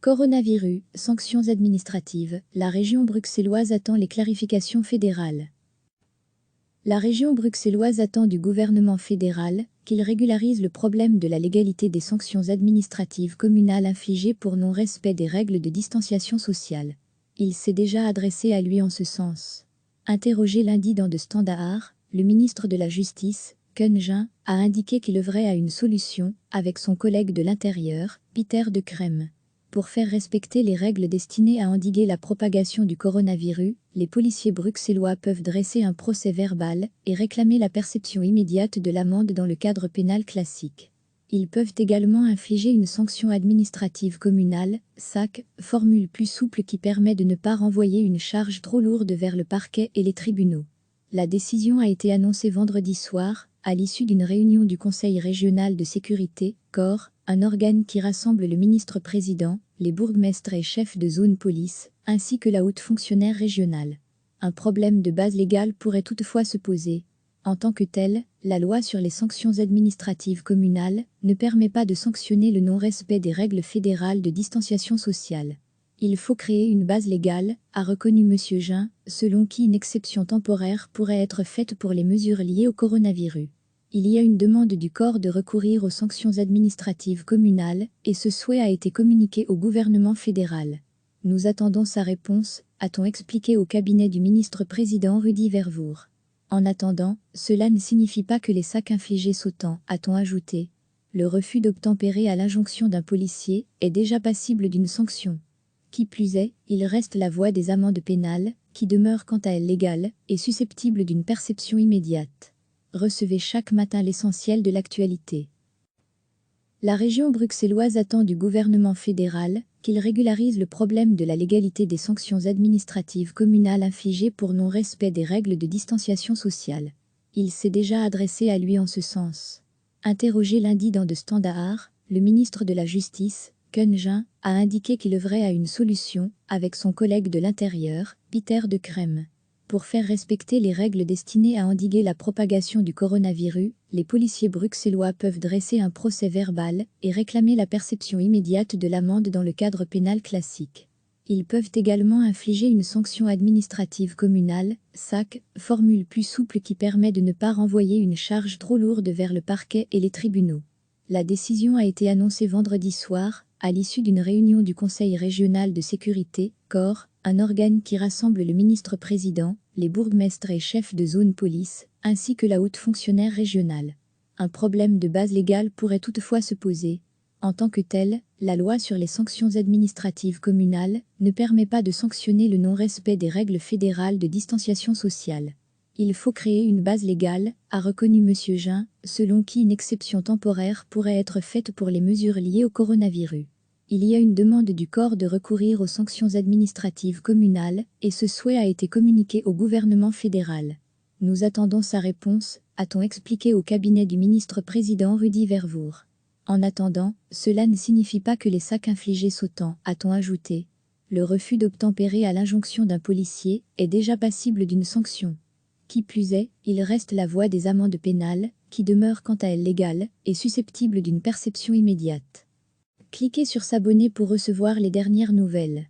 Coronavirus, sanctions administratives, la région bruxelloise attend les clarifications fédérales. La région bruxelloise attend du gouvernement fédéral qu'il régularise le problème de la légalité des sanctions administratives communales infligées pour non-respect des règles de distanciation sociale. Il s'est déjà adressé à lui en ce sens. Interrogé lundi dans De Standaard, le ministre de la Justice, Koen Gein, a indiqué qu'il œuvrait à une solution avec son collègue de l'Intérieur, Pieter De Crème. Pour faire respecter les règles destinées à endiguer la propagation du coronavirus, les policiers bruxellois peuvent dresser un procès-verbal et réclamer la perception immédiate de l'amende dans le cadre pénal classique. Ils peuvent également infliger une sanction administrative communale, SAC, formule plus souple qui permet de ne pas renvoyer une charge trop lourde vers le parquet et les tribunaux. La décision a été annoncée vendredi soir, à l'issue d'une réunion du Conseil régional de sécurité, COR, un organe qui rassemble le ministre-président, les bourgmestres et chefs de zone police, ainsi que la haute fonctionnaire régionale. Un problème de base légale pourrait toutefois se poser. En tant que tel, la loi sur les sanctions administratives communales ne permet pas de sanctionner le non-respect des règles fédérales de distanciation sociale. Il faut créer une base légale, a reconnu M. Gein, selon qui une exception temporaire pourrait être faite pour les mesures liées au coronavirus. Il y a une demande du corps de recourir aux sanctions administratives communales et ce souhait a été communiqué au gouvernement fédéral. Nous attendons sa réponse, a-t-on expliqué au cabinet du ministre-président Rudy Vervoer. En attendant, cela ne signifie pas que les sacs infligés sautant, a-t-on ajouté. Le refus d'obtempérer à l'injonction d'un policier est déjà passible d'une sanction. Qui plus est, il reste la voie des amendes pénales, qui demeure quant à elle légale et susceptible d'une perception immédiate. Recevez chaque matin l'essentiel de l'actualité. La région bruxelloise attend du gouvernement fédéral qu'il régularise le problème de la légalité des sanctions administratives communales infligées pour non-respect des règles de distanciation sociale. Il s'est déjà adressé à lui en ce sens. Interrogé lundi dans De Standaard, le ministre de la Justice, Koen Gein, a indiqué qu'il œuvrait à une solution avec son collègue de l'Intérieur, Pieter De Crème. Pour faire respecter les règles destinées à endiguer la propagation du coronavirus, les policiers bruxellois peuvent dresser un procès-verbal et réclamer la perception immédiate de l'amende dans le cadre pénal classique. Ils peuvent également infliger une sanction administrative communale, SAC, formule plus souple qui permet de ne pas renvoyer une charge trop lourde vers le parquet et les tribunaux. La décision a été annoncée vendredi soir, à l'issue d'une réunion du Conseil régional de sécurité, COR, un organe qui rassemble le ministre-président, les bourgmestres et chefs de zone police, ainsi que la haute fonctionnaire régionale. Un problème de base légale pourrait toutefois se poser. En tant que tel, la loi sur les sanctions administratives communales ne permet pas de sanctionner le non-respect des règles fédérales de distanciation sociale. Il faut créer une base légale, a reconnu M. Gein, selon qui une exception temporaire pourrait être faite pour les mesures liées au coronavirus. Il y a une demande du corps de recourir aux sanctions administratives communales et ce souhait a été communiqué au gouvernement fédéral. Nous attendons sa réponse, a-t-on expliqué au cabinet du ministre-président Rudy Vervoer. En attendant, cela ne signifie pas que les sacs infligés sautant, a-t-on ajouté. Le refus d'obtempérer à l'injonction d'un policier est déjà passible d'une sanction. Qui plus est, il reste la voie des amendes pénales, qui demeure quant à elle légale et susceptible d'une perception immédiate. Cliquez sur s'abonner pour recevoir les dernières nouvelles.